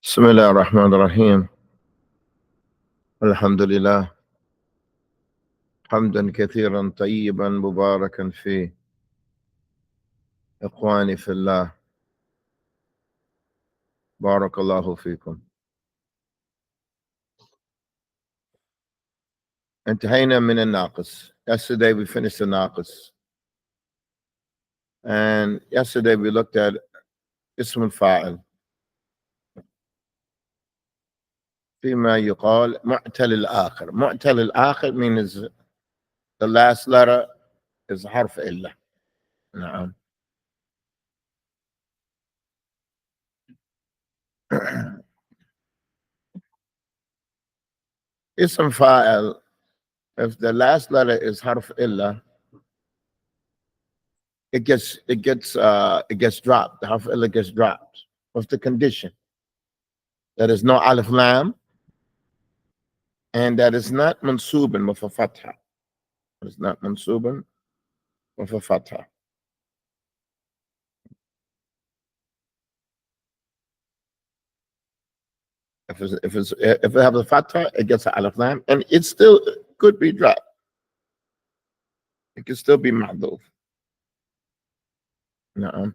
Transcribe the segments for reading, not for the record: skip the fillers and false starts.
بسم الله الرحمن الرحيم. الحمد لله حمدا كثيرا طيبا مباركا فيه. إخواني في الله، بارك الله فيكم. انتهينا من الناقص. Yesterday we finished the ناقص, and yesterday we looked at اسم الفاعل فيما يقال معتل الآخر. معتل الآخر means the last letter is حرف إلا. نعم. اسم فاعل, if the last letter is حرف إلا, it gets dropped. The harf illa gets dropped. What's the condition? That is no alif lam, and that is not mansuban with a fatha. It's not mansuban with a fatha. If it has a fatha, it gets an alif lam, and it still could be dropped. It could still be mahduf. Na'am.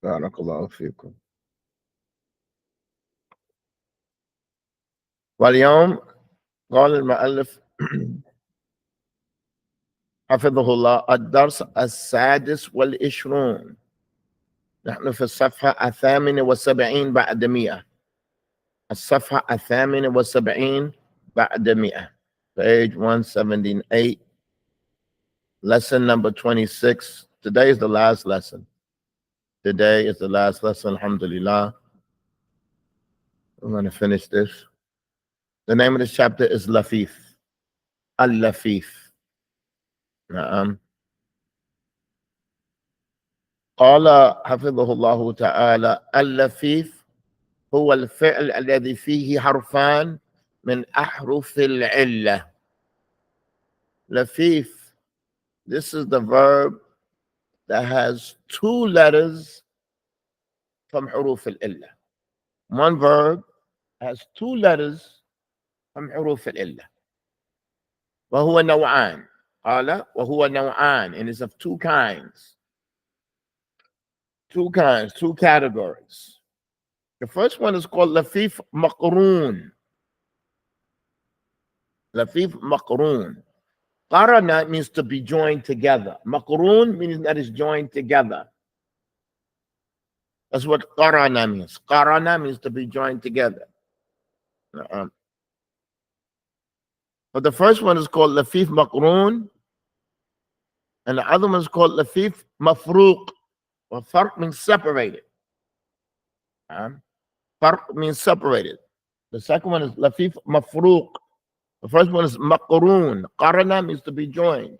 Barakallahu fikum. واليوم قال المؤلف حفظه الله الدرس السادس والعشرون. نحن في الصفحة 78 بعد 100. الصفحة 78 بعد 100. Page 178. Lesson number 26. Today is the last lesson. Today is the last lesson, alhamdulillah. I'm going to finish this. The name of this chapter is Lafif. Al-Lafif. نعم. قال حفظه الله تعالى اللفيف هو الفعل الذي فيه حرفان من أحرف العلة. Lafif, this is the verb that has two letters from حروف العلة. One verb has two letters from حروف العلة. وهو نوعان. قال وهو نوعان, and it's of two kinds. Two categories. The first one is called Lafif Maqroon. Lafif Maqroon. Qarana means to be joined together. Maqroon means that is joined together. That's what qarana means. Qarana means to be joined together. But the first one is called Lafif Maqroon, and the other one is called Lafif Mafruq. Well, farq means separated. Farq means separated. The second one is Lafif Mafruq. The first one is Maqroon. Qarana means to be joined.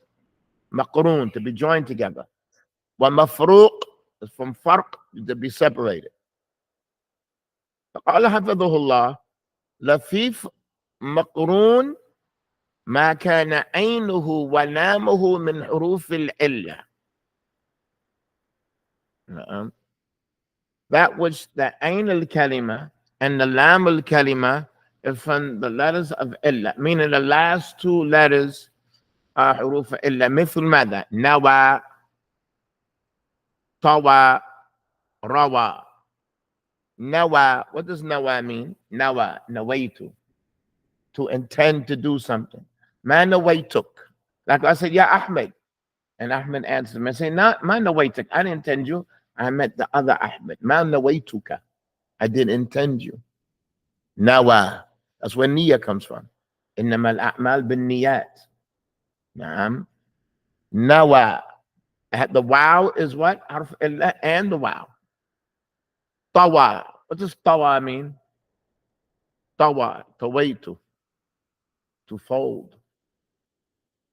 Maqroon, to be joined together. Wa Mafruq is from farq, to be separated. قال حفظه الله لفيف مقرون ما كان عينه ولامه من حروف العلة. That which the ain al-kalima and the lam al-kalima is from the letters of illa, meaning the last two letters are حروف illa. مثل ماذا؟ نوى, طوى, روى. Nawa, what does nawa mean? Nawa, nawaitu, to intend to do something. Ma nawaituk. Like I said, Ya Ahmed. And Ahmed answered me, I say, not ma nawaituk. I didn't intend you. I meant the other Ahmed. Ma nawaituka. I didn't intend you. Nawa. That's where niyyah comes from. إنما الأعمال بالنيات. Naam. Nawa. The wow is what? And the wow. Tawa. What does tawa mean? Tawa, tawaitu, to fold.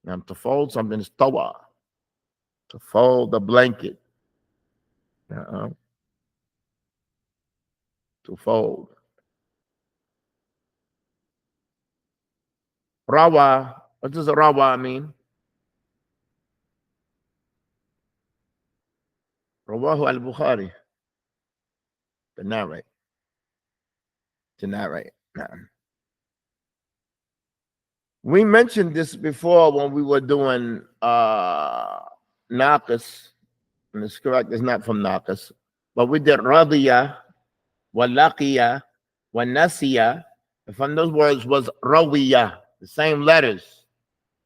Now, to fold something is tawa, to fold the blanket. To fold. Rawa, what does rawa mean? Rawahu al-Bukhari. To narrate. To narrate. Na'am. We mentioned this before when we were doing Naqis. And it's correct, it's not from Naqis. But we did Radiya, Walaqiya, Wanasiya. And from those words was Rawiya. The same letters.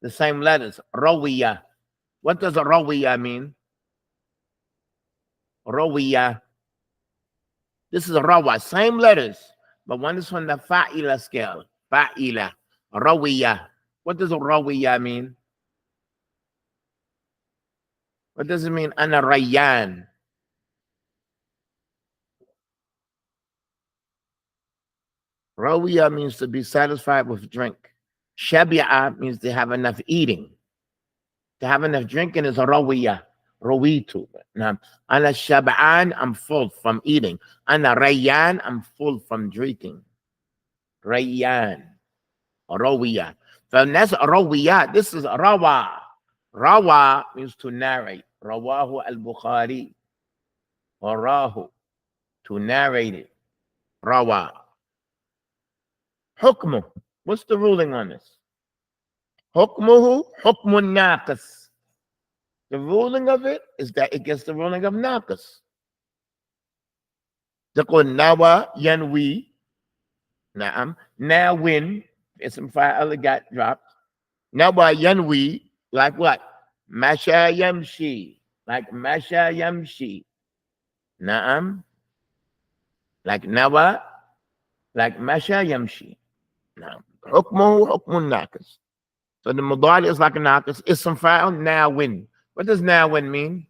The same letters. Rawiya. What does a Rawiya mean? Rawiya. This is a Rawa. Same letters. But one is from the Fa'ila scale. Fa'ila. Rawiya. What does a Rawiya mean? What does it mean? Ana Rayyan. Rawiya means to be satisfied with drink. Shabi'a means to have enough eating. To have enough drinking is a rawiya. Rawitu. Now, ana shab'an, I'm full from eating. Ana rayyan, I'm full from drinking. Rayyan. Rawiya. So that's rawiya. This is rawa. Rawa means to narrate. Rawahu al-Bukhari. Or rahu. To narrate it. Rawa. Hukmu. What's the ruling on this? Hukmuhu hukmun naqis. The ruling of it is that it gets the ruling of naqis. تقول نوى ينوي. نعم. Now when ism fa'al got dropped. Nawa yanwi, like what? Masha yamshi. Like masha yamshi. Na'am. Like nawa. Like masha yamshi. Na'am. Hukmuhu hukmun naqis. So the mudari is like a naqis. Ism fa'al, now when. What does now when mean?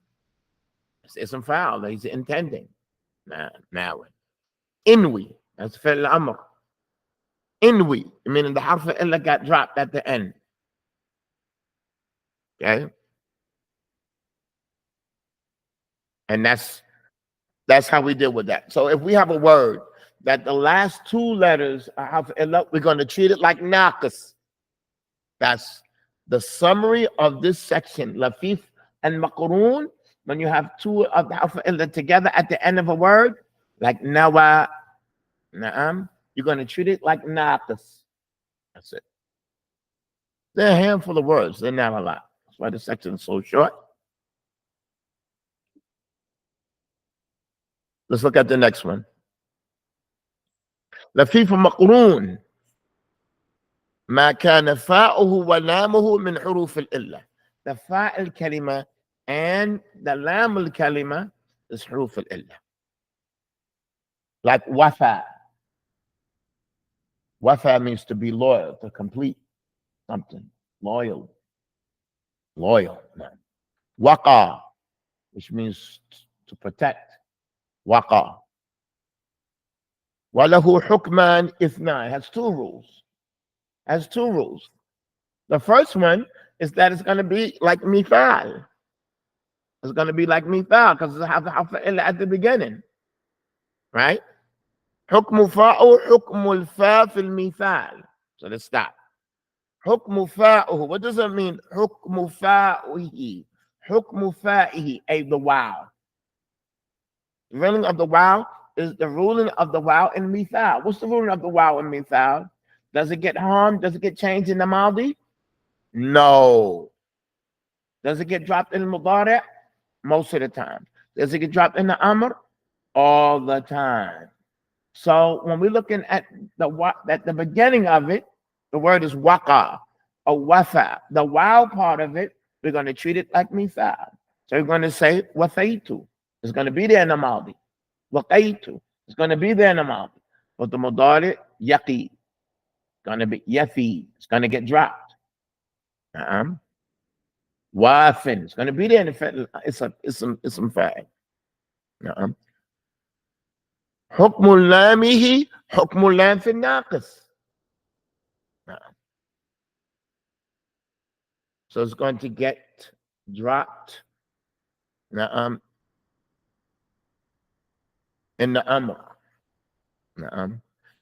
It's ism fa'al. He's intending. Now when. Inwi. That's fi'l amr. Inwi, meaning the harf illa got dropped at the end. Okay? And that's how we deal with that. So if we have a word that the last two letters are harf illa, we're going to treat it like naqis. That's the summary of this section. Lafif and maqroon, when you have two of the harf illa together at the end of a word, like nawa, na'am, you're going to treat it like naqis. That's it. There are a handful of words. They're not a lot. That's why the section is so short. Let's look at the next one. لفيف مقرون ما كان فاؤه ولامه من حروف الإلة. The فاء الكلمة and the لام الكلمة is حروف الإلة. Like wafa. Wafa means to be loyal, to complete something. Loyal. Waqa, which means to protect. Waqa. Walahu hukman ithnan. Has two rules. The first one is that it's going to be like mithal. It's going to be like mithal because it has harf illa at the beginning. Right? Hukmu fa'u hukmul fa fil mithal. So let's stop. Hukmu fa'uhu. What does that mean? Hukmu fa'ihi. Hukmu fa'ihi. The wow. The ruling of the wow is the ruling of the wow in mithal. What's the ruling of the wow in mithal? Does it get harmed? Does it get changed in the maldi? No. Does it get dropped in the mudari'? Most of the time. Does it get dropped in the amr? All the time. So when we're looking at the beginning of it, the word is waqa or wafa. The wow part of it, we're going to treat it like mithal. So we're going to say wafaitu. It's going to be there in the maldi. Waqaitu. It's going to be there in the maldi. But the mudari, yaqi. It's going to be yafi. It's going to get dropped. Wafin. It's going to be there in the it's some fa'il. Hukmul lamihi, hukmul lam fi naqis. So it's going to get dropped in the amr.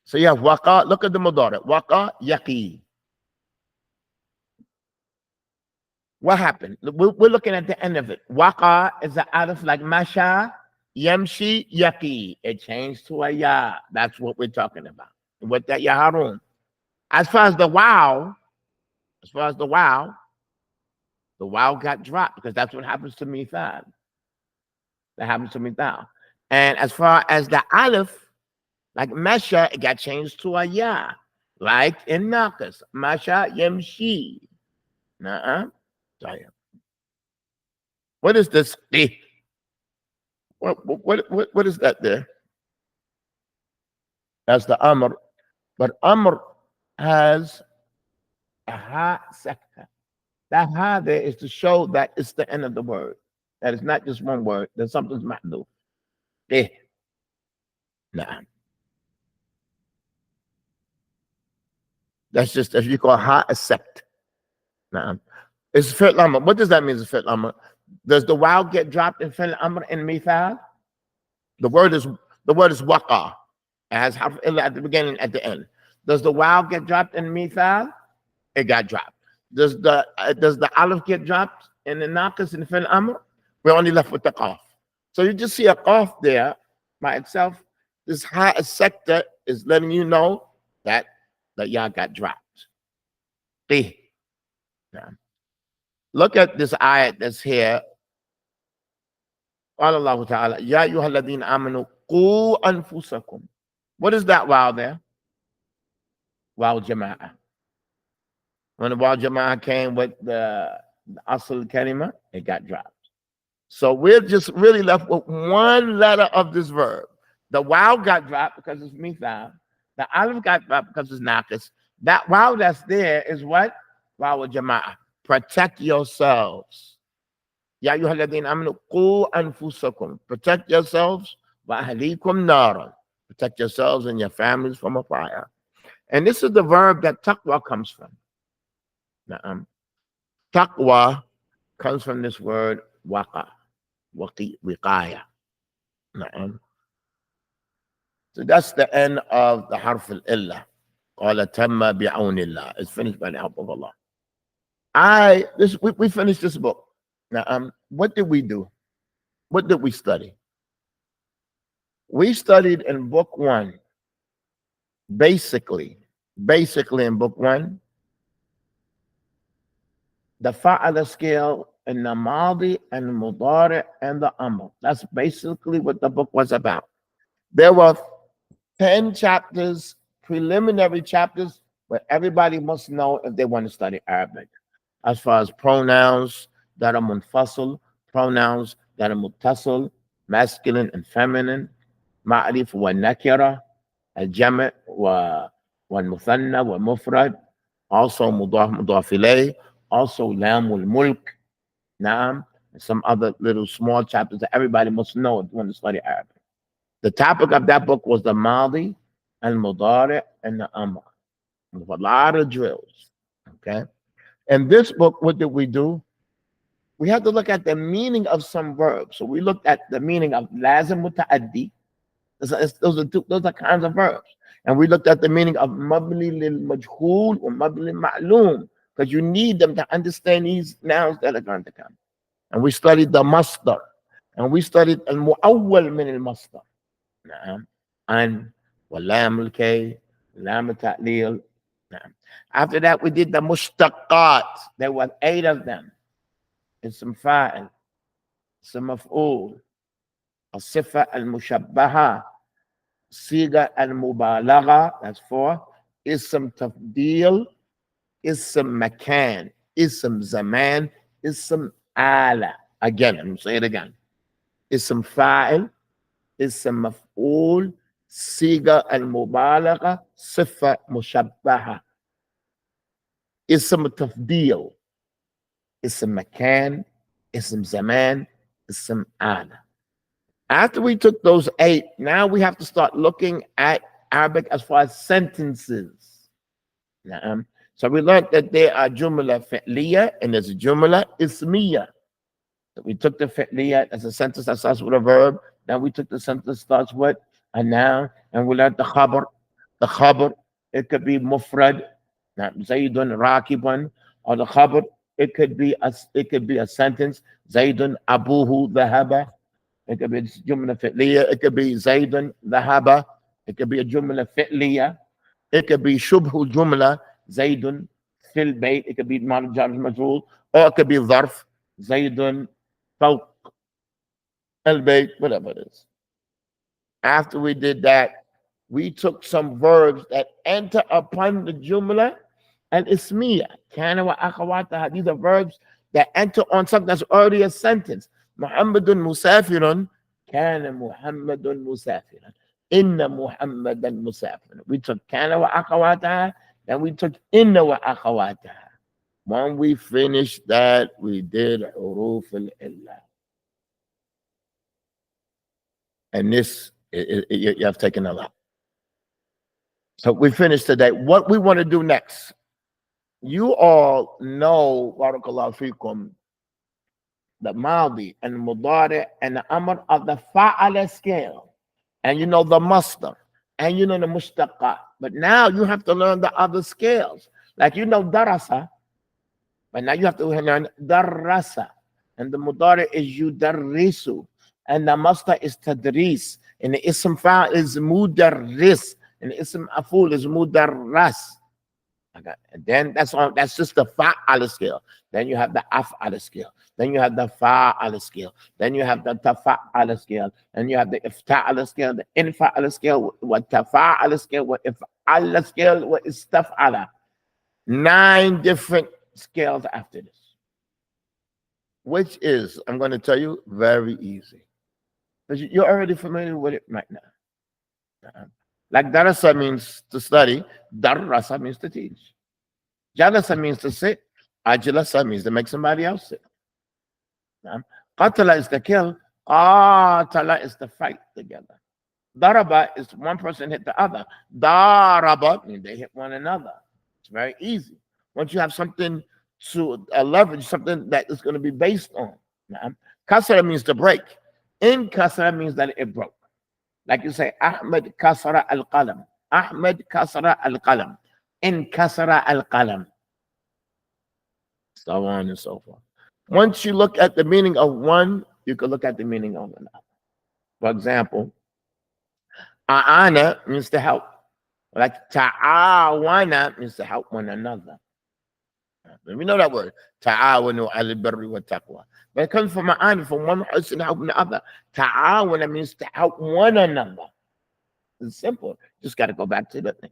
So you have waqa. Look at the mudari. Waqa yaqi. What happened? We're looking at the end of it. Waqa is the alif like masha, yamshi, yaki. It changed to a ya. That's what we're talking about. With that ya Harun. As far as the wow, as far as the wow got dropped because that's what happens to mithal. That happens to mithal. And as far as the aleph, like mesha, it got changed to a ya. Like in nakas, masha yemshi. Nuh-uh. What is this? What is that there? That's the amr. But amr has a ha sector. That ha there is to show that it's the end of the word. That is not just one word. There's something's ma'luf. Nah. That's just, if you call ha a sect. Nah. It's fi'l amr. What does that mean? It's fi'l amr. Does the wow get dropped in fi'l amr in mithal? The word is waqa. It has harf illa at the beginning, at the end. Does the wow get dropped in mithal? It got dropped. Does the aleph get dropped in the naqis in fi'l amr? We're only left with the qaf. So you just see a qaf there by itself. This ha sector is letting you know that the ya got dropped. Look at this ayat that's here. قال الله تعالى يا أيها الذين آمنوا قوا أنفسكم. What is that wow there? Wow jama'ah. When the wow jama'ah came with the asl kalima, it got dropped. So we're just really left with one letter of this verb. The wow got dropped because it's mithal. The aleph got dropped because it's naqis. That wow that's there is what? Wow jama'ah. Protect yourselves. Ya ayyuhalladhina amanu qu anfusakum. Protect yourselves. Wa ahlikum naran. Protect yourselves and your families from a fire. And this is the verb that taqwa comes from. Taqwa comes from this word waqa, wiqaya. So that's the end of the harf al-illa. Qala tamma bi'awnillah. It's finished by the help of Allah. We finished this book. Now, what did we do? What did we study? We studied in book 1, basically in book 1, the fa'ala scale and the madi and the mudari and the amr. That's basically what the book was about. There were 10 chapters, preliminary chapters, where everybody must know if they want to study Arabic. As far as pronouns that are munfasil, pronouns that are muttasil, masculine and feminine, ma'rif wa nakira, al-jam' wa al-muthanna wa mufrad, also mudaf ilayh, also lam wal mulk, naam, and some other little small chapters that everybody must know if you want to study Arabic. The topic of that book was the madi, al-mudari, and the amr. With a lot of drills, okay? In this book, what did we do? We had to look at the meaning of some verbs. So we looked at the meaning of lazim muta'addi. Those are kinds of verbs. And we looked at the meaning of mabni lil majhul or mabni ma'loom, because you need them to understand these nouns that are going to come. And we studied the masdar. And we studied al-mu'awwal min al-masdar. And walam al-kay, lam al-ta'lil. After that, we did the mushtaqat. There were 8 of them. Ism fa'il, ism maf'ul, al-sifa al-mushabbaha, siga al-mubalagha, that's 4, ism tafdil, ism makan, ism zaman, ism ala. Again, I'm going to say it again. Ism fa'il, ism maf'ul, siga al-mubalagha, sifa mushabbaha, ism tafdil, ism makan, ism zaman, ism ala. After we took those 8, now we have to start looking at Arabic as far as sentences. So we learned that there are jumla fi'liya and there's a jumla ismiya. So we took the fi'liya as a sentence that starts with a verb. Now we took the sentence that starts with a noun, and we learned the khabar. The khabar, it could be mufrad, Zaydun rakibun, or the khabar it could be a sentence. Zaydun abuhu dhahaba. It could be jumla fi'liya. It could be Zaydun dhahaba. It could be a jumla fi'liya. It could be shubhu jumla Zaydun fil bayt. It could be jar majrur, or it could be dharf Zaydun fawq al bayt, whatever it is. After we did that, we took some verbs that enter upon the jumla and ismiya. Kana wa akhawataha. These are verbs that enter on something that's already a sentence. Muhammadun musafirun. Kana Muhammadun musafirun. Inna Muhammadan musafirun. We took kana wa akhawataha, then we took inna wa akhawataha. When we finished that, we did huruf al-illah. And this, you have taken a lot. So we finished today. What we want to do next, you all know, barakallahu fikum, the Maldi and the Mudari and the Amr of the Fa'ala scale. And you know the Masdar. And you know the Mushtaqat. But now you have to learn the other scales. Like you know Darasa. But now you have to learn Darasa. And the Mudari is Yudarrisu. And the Masdar is Tadris. And the Ism Fa'al is Mudarris. And the Ism Aful is Mudarras. Okay. And then that's just the Fa'ala scale. Then you have the Af'ala scale. Then you have the Fa'ala scale. Then you have the Tafa'ala scale. Then you have the Ifta'ala scale, the Infa'ala scale, what Tafa'ala scale, what If'ala scale, what Istaf'ala. 9 different scales after this. Which is, I'm going to tell you, very easy. Because you're already familiar with it right now. Like Darasa means to study, Darasa means to teach. Jalasa means to sit, Ajlasa means to make somebody else sit. Qatala is to kill, Qatala is to fight together. Daraba is one person hit the other. Daraba means they hit one another. It's very easy. Once you have something to leverage, something that is going to be based on. Kasara means to break. In kasara means that it broke. Like you say, Ahmed kasara al-qalam. Ahmed kasara al-qalam. In kasara al-qalam. So on and so forth. Once you look at the meaning of one, you can look at the meaning of another. For example, a'ana means to help. Like ta'awana means to help one another. We know that word. Ta'awanu al-birri wa taqwa. But it comes from ma'ana, from one person helping the other. Ta'awana means to help one another. It's simple. Just got to go back to the thing.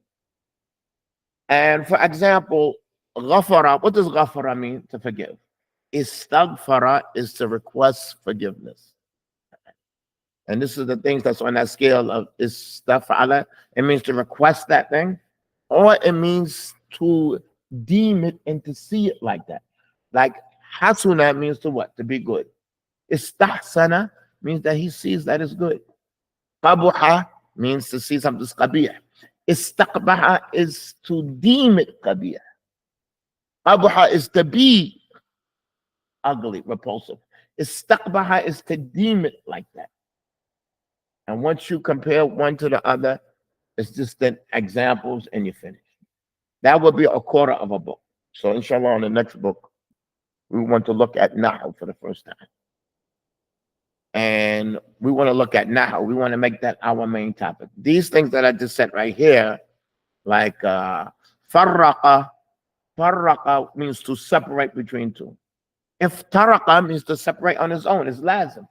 And for example, ghafara. What does ghafara mean? To forgive. Istaghfara is to request forgiveness. And this is the things that's on that scale of istaghfara. It means to request that thing, or it means to deem it and to see it like that. Like hasuna means to what? To be good. Istahsana means that he sees that it's good. Qabuha means to see something qabih. Istaqbaha is to deem it qabih. Qabuha is to be ugly, repulsive. Istaqbaha is to deem it like that. And once you compare one to the other, it's just then examples and you finish. That would be a quarter of a book. So inshallah, on the next book, we want to look at Nahu for the first time. And we want to look at Nahu. We want to make that our main topic. These things that I just said right here, like farraqa means to separate between two. Iftaraqa means to separate on its own. It's lazim.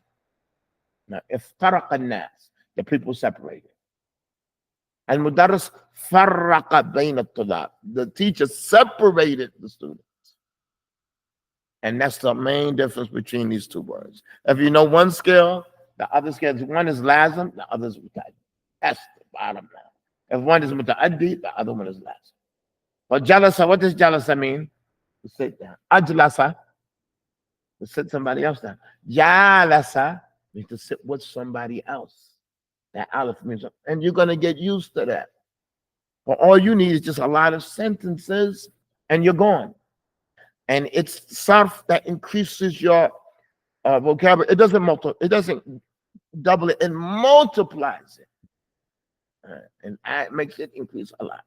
Now, iftaraqa nas, the people separated. And mudarris farraqa bayna at-tulab. The teacher separated the students. And that's the main difference between these two words. If you know one scale, the other scale, one is lazim, the other is muta'addi. That's the bottom line. If one is muta'addi, the other one is lazim. But jalasa, what does jalasa mean? To sit down. Ajlasa, to sit somebody else down. Jalasa means to sit with somebody else. That aleph means, and you're going to get used to that. But all you need is just a lot of sentences, and you're gone. And it's sarf that increases your vocabulary. It doesn't double it, it multiplies it. And it makes it increase a lot.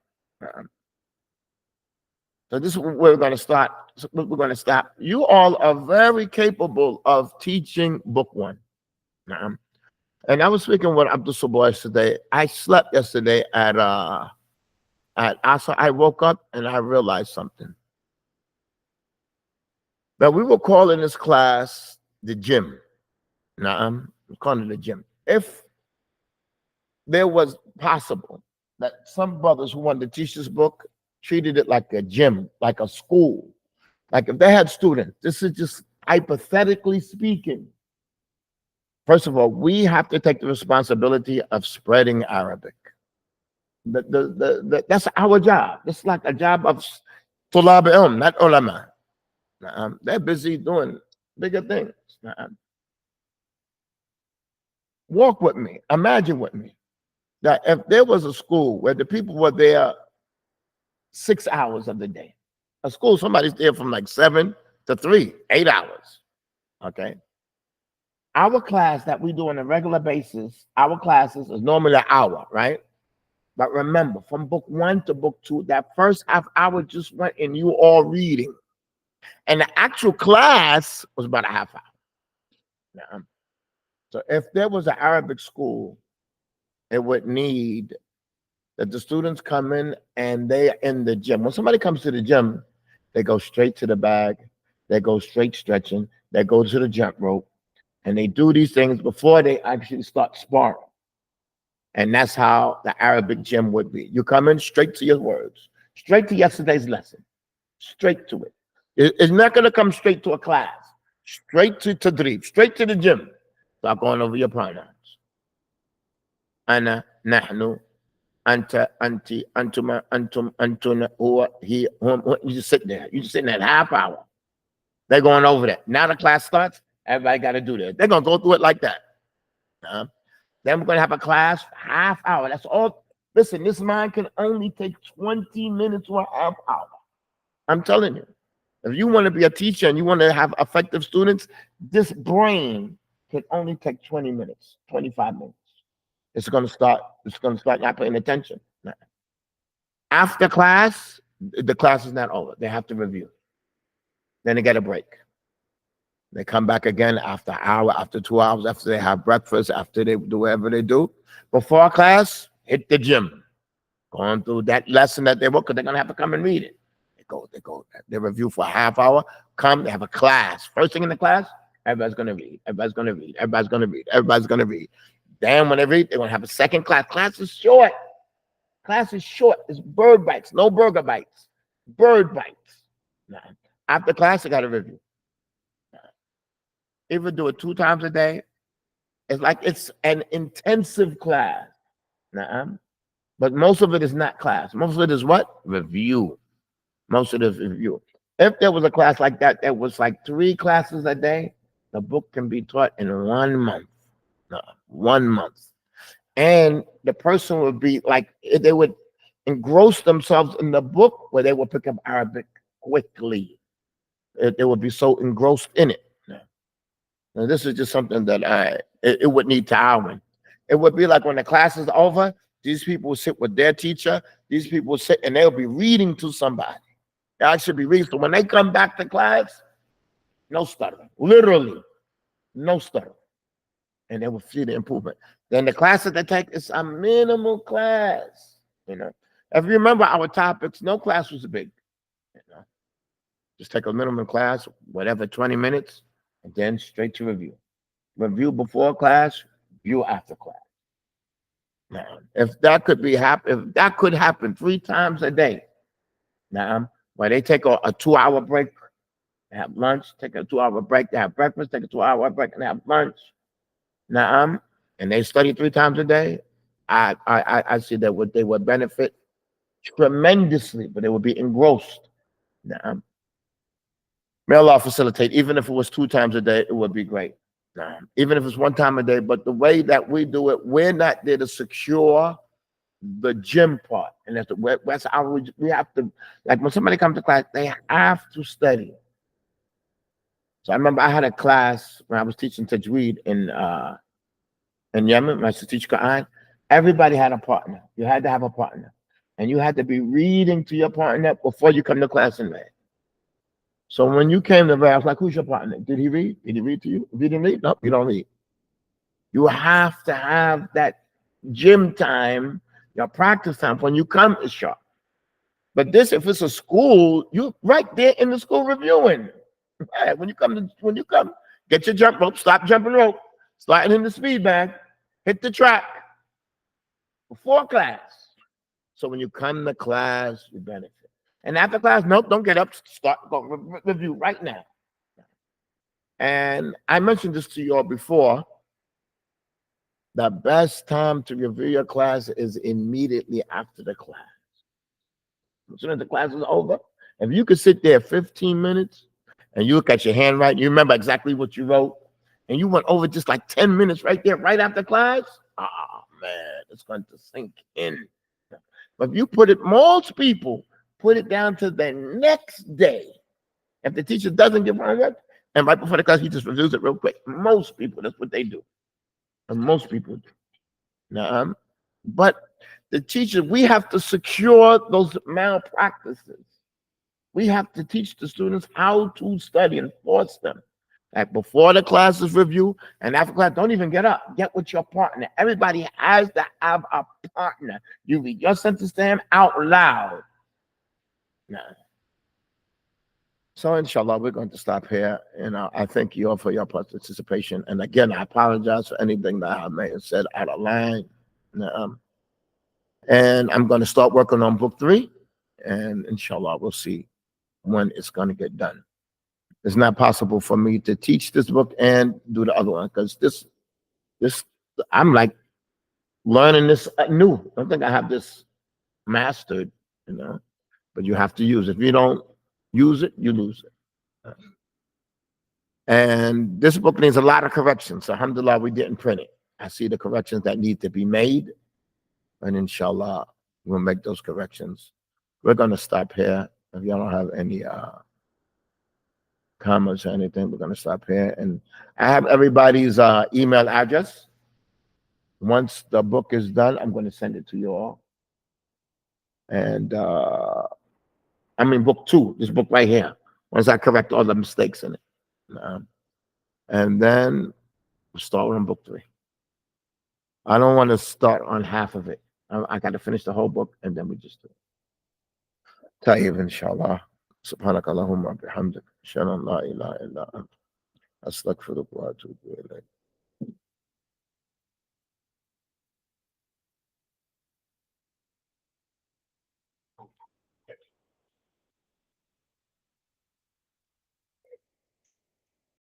So this is where we're going to start. We're going to stop. You all are very capable of teaching book one. Na'am. And I was speaking with Abdul Saboy today. I slept yesterday at Asa. I woke up and I realized something. That we were calling this class the gym. Na'am. We're calling it the gym. If there was possible that some brothers who wanted to teach this book treated it like a gym, like a school. Like if they had students, this is just hypothetically speaking. First of all, we have to take the responsibility of spreading Arabic. That's our job. It's like a job of tulab ilm, not ulama. They're busy doing bigger things. Walk with me. Imagine with me that if there was a school where the people were there 6 hours of the day, a school, somebody's there from like 7 to 3, 8 hours. Okay. Our class that we do on a regular basis, our classes is normally an hour, right? But remember, from book 1 to book 2, that first half hour just went in you all reading. And the actual class was about a half hour. Now, so if there was an Arabic school, it would need that the students come in and they are in the gym. When somebody comes to the gym, they go straight to the bag, they go straight stretching, they go to the jump rope, and they do these things before they actually start sparring. And that's how the Arabic gym would be. You come in straight to your words, straight to yesterday's lesson, straight to it. It's not going to come straight to a class, straight to tadrib, straight to the gym. Start going over your pronouns. Ana, nahnu, anta, anti, antuma, antum, antuna, huwa, he, hum. You just sit there. You just sit in that half hour. They're going over that. Now the class starts. Everybody got to do this. They're going to go through it like that. Then we're going to have a class half hour. That's all. Listen, this mind can only take 20 minutes or a half hour. I'm telling you. If you want to be a teacher and you want to have effective students, this brain can only take 20 minutes, 25 minutes. It's going to start not paying attention. After class, the class is not over. They have to review. Then they get a break. They come back again after an hour, after 2 hours, after they have breakfast, after they do whatever they do. Before class, hit the gym. Going through that lesson that they work, because they're going to have to come and read it. They review for a half hour, come, they have a class. First thing in the class, everybody's going to read. Everybody's going to read. Everybody's going to read. Everybody's going to read. Then when they read, they're going to have a second class. Class is short. Class is short. It's bird bites, no burger bites. Bird bites. Now, after class, they got to review. Even do it 2 times a day. It's like it's an intensive class. But most of it is not class. Most of it is what? Review. Most of it is review. If there was a class like that, that was like 3 classes a day, the book can be taught in 1 month. 1 month. And the person would be like, they would engross themselves in the book where they would pick up Arabic quickly. They would be so engrossed in it. Now, this is just something that it would need ta'awun. It would be like when the class is over, these people will sit with their teacher, these people will sit and they'll be reading to somebody. They actually be reading. So when they come back to class, no stuttering. Literally, no stuttering. And they will see the improvement. Then the class that they take is a minimal class. If you remember our topics, no class was big. Just take a minimum class, whatever, 20 minutes, and then straight to review. Review before class, review after class. Now, if that could happen 3 times a day, now, where they take a 2-hour break, they have lunch, take a 2-hour break, they have breakfast, take a 2-hour break, and they have lunch. Now, and they study 3 times a day, I see that they would benefit tremendously, but they would be engrossed. Now, may Allah facilitate. Even if it was 2 times a day, it would be great. Even if it's 1 time a day, but the way that we do it, we're not there to secure the gym part. And that's how we have to, like when somebody comes to class, they have to study. So I remember I had a class when I was teaching Tajweed in Yemen, when I used to teach Quran. Everybody had a partner. You had to have a partner. And you had to be reading to your partner before you come to class and read. So when you came to read, I was like, who's your partner? Did he read? Did he read to you? If he didn't read, no, you don't read. You have to have that gym time, your practice time. When you come, it's sharp. But this, if it's a school, you right there in the school reviewing. Right. When you come, get your jump rope, stop jumping rope, start in the speed bag, hit the track before class. So when you come to class, you benefit. And after class, nope, don't get up, start go review right now. And I mentioned this to you all before. The best time to review your class is immediately after the class. As soon as the class is over, if you could sit there 15 minutes and you look at your handwriting, you remember exactly what you wrote, and you went over just like 10 minutes right there, right after class, man, it's going to sink in. But if you put it, most people put it down to the next day. If the teacher doesn't give homework, and right before the class, he just reviews it real quick. Most people, that's what they do. And most people do. But the teacher, we have to secure those malpractices. We have to teach the students how to study and force them. Like before the classes review and after class, don't even get up. Get with your partner. Everybody has to have a partner. You read your sentence to him out loud. So inshallah, we're going to stop here. And I thank you all for your participation. And again, I apologize for anything that I may have said out of line. And I'm going to start working on book 3. And inshallah, we'll see when it's going to get done. It's not possible for me to teach this book and do the other one because this I'm like learning this new. I don't think I have this mastered, but you have to use it. If you don't use it, you lose it. And this book needs a lot of corrections. So alhamdulillah, we didn't print it. I see the corrections that need to be made. And inshallah, we'll make those corrections. We're going to stop here. If y'all don't have any comments or anything, we're going to stop here. And I have everybody's email address. Once the book is done, I'm going to send it to you all. And I mean, book 2, this book right here. Once I correct all the mistakes in it. And then we'll start on book 3. I don't want to start on half of it. I got to finish the whole book and then we just do it. طيب إن شاء الله سبحانك اللهم وبحمدك أشهد أن لا إله إلا أنت أستغفرك وأتوب إليك